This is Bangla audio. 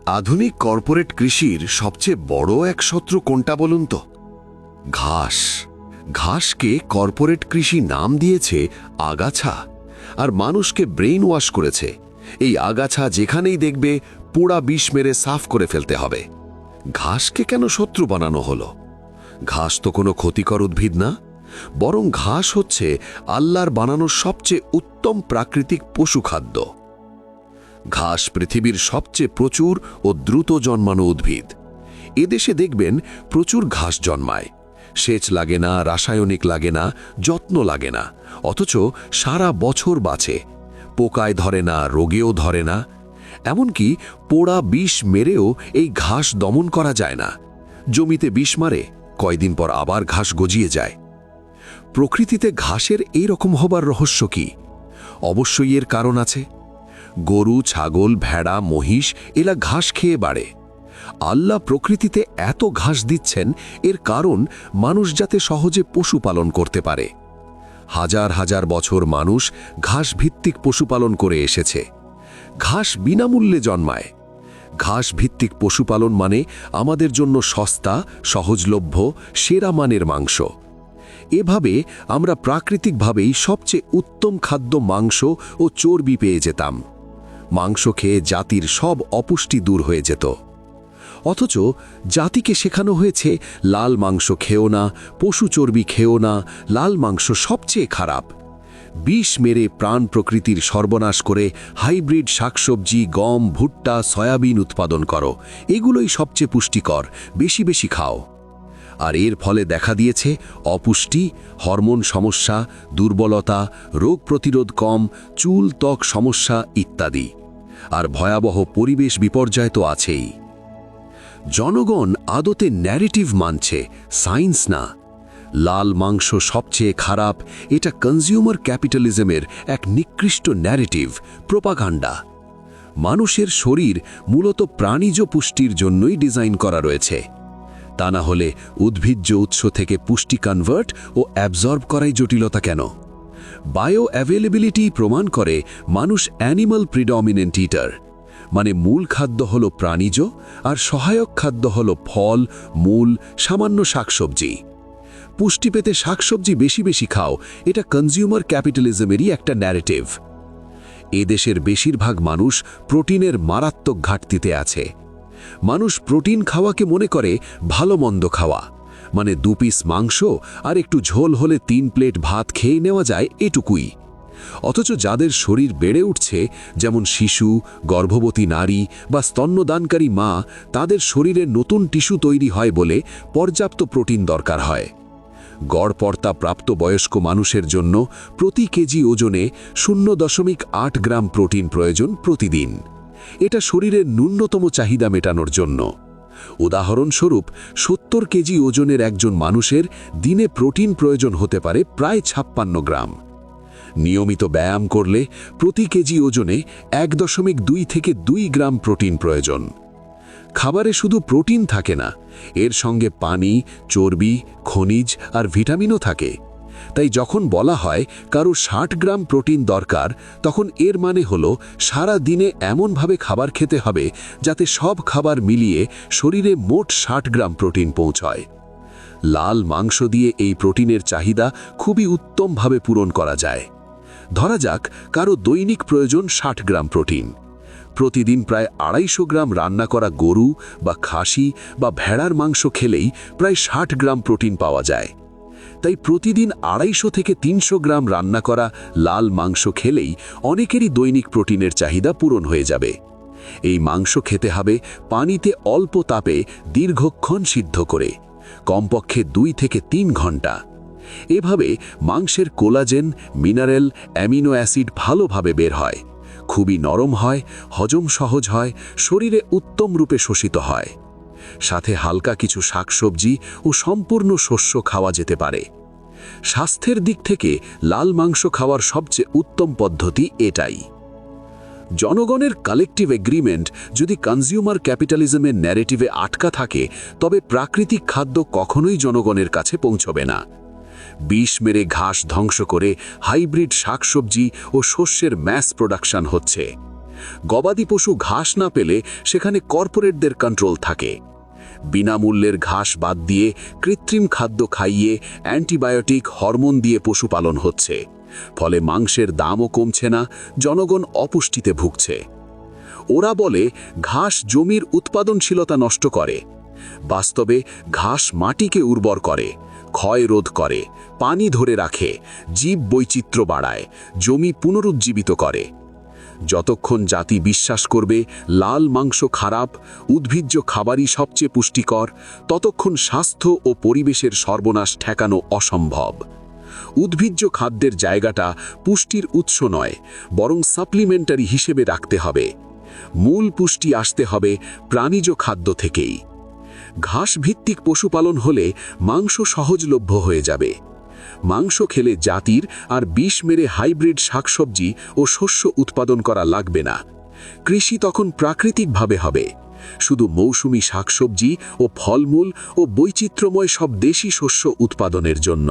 আধুনিক কর্পোরেট কৃষির সবচেয়ে বড় এক শত্রু কোনটা বলুন তো? ঘাস। ঘাসকে কর্পোরেট কৃষি নাম দিয়েছে আগাছা, আর মানুষকে ব্রেইন ওয়াশ করেছে এই আগাছা যেখানেই দেখবে পোড়া বিষ মেরে সাফ করে ফেলতে হবে। ঘাসকে কেন শত্রু বানানো হলো? ঘাস তো কোনো ক্ষতিকর উদ্ভিদ না, বরং ঘাস হচ্ছে আল্লাহর বানানো সবচেয়ে উত্তম প্রাকৃতিক পশুখাদ্য। ঘাস পৃথিবীর সবচেয়ে প্রচুর ও দ্রুত জন্মানো উদ্ভিদ। এদেশে দেখবেন প্রচুর ঘাস জন্মায়, সেচ লাগে না, রাসায়নিক লাগে না, যত্ন লাগে না, অথচ সারা বছর বাঁচে। পোকায় ধরে না, রোগেও ধরে না, এমনকি পোড়া বিষ মেরেও এই ঘাস দমন করা যায় না। জমিতে বিষ মারে, কয়দিন পর আবার ঘাস গজিয়ে যায়। প্রকৃতিতে ঘাসের এই রকম হবার রহস্য কি? অবশ্যই এর কারণ আছে। গরু, ছাগল, ভেড়া, মহিষ এরা ঘাস খেয়ে বাড়ে। আল্লাহ প্রকৃতিতে এত ঘাস দিচ্ছেন, এর কারণ মানুষ যাতে সহজে পশুপালন করতে পারে। হাজার হাজার বছর মানুষ ঘাস ভিত্তিক পশুপালন করে এসেছে। ঘাস বিনামূল্যে জন্মায়। ঘাস ভিত্তিক পশুপালন মানে আমাদের জন্য সস্তা, সহজলভ্য, সেরা মানের মাংস। এভাবে আমরা প্রাকৃতিকভাবেই সবচেয়ে উত্তম খাদ্য মাংস ও চর্বি পেয়ে যেতাম। মাংস খেয়ে জাতির সব অপুষ্টি দূর হয়ে যেত। অথচ জাতিকে শেখানো হয়েছে লাল মাংস খেও না, পশু চর্বি খেও না, লাল মাংস সবচেয়ে খারাপ। বিষ মেরে প্রাণ প্রকৃতির সর্বনাশ করে হাইব্রিড শাকসবজি, গম, ভুট্টা, সয়াবিন উৎপাদন করো, এগুলোই সবচেয়ে পুষ্টিকর, বেশি বেশি খাও। আর এর ফলে দেখা দিয়েছে অপুষ্টি, হরমোন সমস্যা, দুর্বলতা, রোগ প্রতিরোধ কম, চুল ত্বক সমস্যা ইত্যাদি। আর ভয়াবহ পরিবেশ বিপর্যয় তো আছেই। জনগণ আদতে ন্যারেটিভ মানছে, সায়েন্স না। লাল মাংস সবচেয়ে খারাপ, এটা কনজিউমার ক্যাপিটালিজমের এক নিকৃষ্ট ন্যারেটিভ, প্রোপাগান্ডা। মানুষের শরীর মূলত প্রাণীজ পুষ্টির জন্যই ডিজাইন করা রয়েছে। তা না হলে উদ্ভিজ্জ উৎস থেকে পুষ্টি কনভার্ট ও অ্যাবজর্ব করাই জটিলতা কেন? বায়ো অ্যাভেলেবিলিটি প্রমাণ করে মানুষ অ্যানিমাল প্রিডমিনেন্ট ইটার, মানে মূল খাদ্য হলো প্রাণীজ আর সহায়ক খাদ্য হলো ফল, মূল, সামান্য শাকসবজি। পুষ্টি পেতে শাকসবজি বেশি বেশি খাও, এটা কনজিউমার ক্যাপিটালিজমেরই একটা ন্যারেটিভ। এদেশের বেশিরভাগ মানুষ প্রোটিনের মারাত্মক ঘাটতিতে আছে। মানুষ প্রোটিন খাওয়াকে মনে করে ভালো মন্দ খাওয়া, মানে 2 পিস মাংস আর একটু ঝোল হলে 3 প্লেট ভাত খেয়ে নেওয়া যায়, এটুকুই। অথচ যাদের শরীর বেড়ে উঠছে, যেমন শিশু, গর্ভবতী নারী বা স্তন্যদানকারী মা, তাদের শরীরে নতুন টিস্যু তৈরি হয় বলে পর্যাপ্ত প্রোটিন দরকার হয়। গড়পড়তা প্রাপ্তবয়স্ক মানুষের জন্য প্রতি কেজি ওজনে 0.8 গ্রাম প্রোটিন প্রয়োজন প্রতিদিন। এটা শরীরের ন্যূনতম চাহিদা মেটানোর জন্য। উদাহরণস্বরূপ 70 কেজি ওজনের একজন মানুষের দিনে প্রোটিন প্রয়োজন হতে পারে প্রায় 56 গ্রাম। নিয়মিত ব্যায়াম করলে প্রতি কেজি ওজনে 1.2 থেকে 2 গ্রাম প্রোটিন প্রয়োজন। খাবারে শুধু প্রোটিন থাকে না, এর সঙ্গে পানি, চর্বি, খনিজ আর ভিটামিনও থাকে। তাই যখন বলা হয় কারো 60 গ্রাম প্রোটিন দরকার, তখন এর মানে হলো সারা দিনে এমনভাবে খাবার খেতে হবে যাতে সব খাবার মিলিয়ে শরীরে মোট 60 গ্রাম প্রোটিন পৌঁছয়। লাল মাংস দিয়ে এই প্রোটিনের চাহিদা খুবই উত্তমভাবে পূরণ করা যায়। ধরা যাক কারো দৈনিক প্রয়োজন 60 গ্রাম প্রোটিন। প্রতিদিন প্রায় 250 গ্রাম রান্না করা গরু বা খাসি বা ভেড়ার মাংস খেলেই প্রায় 60 গ্রাম প্রোটিন পাওয়া যায়। তাই প্রতিদিন 250 থেকে 300 গ্রাম রান্না করা লাল মাংস খেলেই অনেকেরই দৈনিক প্রোটিনের চাহিদা পূরণ হয়ে যাবে। এই মাংস খেতে হবে পানিতে অল্প তাপে দীর্ঘক্ষণ সিদ্ধ করে, কমপক্ষে 2 থেকে 3 ঘন্টা। এভাবে মাংসের কোলাজেন, মিনারেল, অ্যামিনো অ্যাসিড ভালোভাবে বের হয়, খুবই নরম হয়, হজম সহজ হয়, শরীরে উত্তম রূপে শোষিত হয়। সাথে হালকা কিছু শাকসবজি ও সম্পূর্ণ শস্য খাওয়া যেতে পারে। স্বাস্থ্যের দিক থেকে লাল মাংস খাওয়ার সবচেয়ে উত্তম পদ্ধতি এটাই। জনগণের কালেকটিভ এগ্রিমেন্ট যদি কনজিউমার ক্যাপিটালিজমের ন্যারেটিভে আটকা থাকে, তবে প্রাকৃতিক খাদ্য কখনোই জনগণের কাছে পৌঁছবে না। বিষ মেরে ঘাস ধ্বংস করে হাইব্রিড শাকসবজি ও শস্যের ম্যাস প্রোডাকশন হচ্ছে। গবাদি পশু ঘাস না পেলে সেখানে কর্পোরেটদের কন্ট্রোল থাকে। বিনামূল্যের ঘাস বাদ দিয়ে কৃত্রিম খাদ্য খাইয়ে অ্যান্টিবায়োটিক হরমোন দিয়ে পশুপালন হচ্ছে, ফলে মাংসের দামও কমছে না, জনগণ অপুষ্টিতে ভুগছে। ওরা বলে ঘাস জমির উৎপাদনশীলতা নষ্ট করে। বাস্তবে ঘাস মাটিকে উর্বর করে, ক্ষয় রোধ করে, পানি ধরে রাখে, জীব বৈচিত্র্য বাড়ায়, জমি পুনরুজ্জীবিত করে। যতক্ষণ জাতি বিশ্বাস করবে লাল মাংস খারাপ, উদ্ভিজ্জ খাবারই সবচেয়ে পুষ্টিকর, ততক্ষণ স্বাস্থ্য ও পরিবেশের সর্বনাশ ঠেকানো অসম্ভব। উদ্ভিজ্জ খাদ্যের জায়গাটা পুষ্টির উৎস নয়, বরং সাপ্লিমেন্টারি হিসেবে রাখতে হবে। মূল পুষ্টি আসতে হবে প্রাণীজ খাদ্য থেকেই। ঘাস ভিত্তিক পশুপালন হলে মাংস সহজলভ্য হয়ে যাবে। মাংস খেলে জাতির আর বিষ মেরে হাইব্রিড শাকসবজি ও শস্য উৎপাদন করা লাগবে না। কৃষি তখন প্রাকৃতিকভাবে হবে, শুধু মৌসুমী শাকসবজি ও ফলমূল ও বৈচিত্র্যময় সব দেশি শস্য উৎপাদনের জন্য।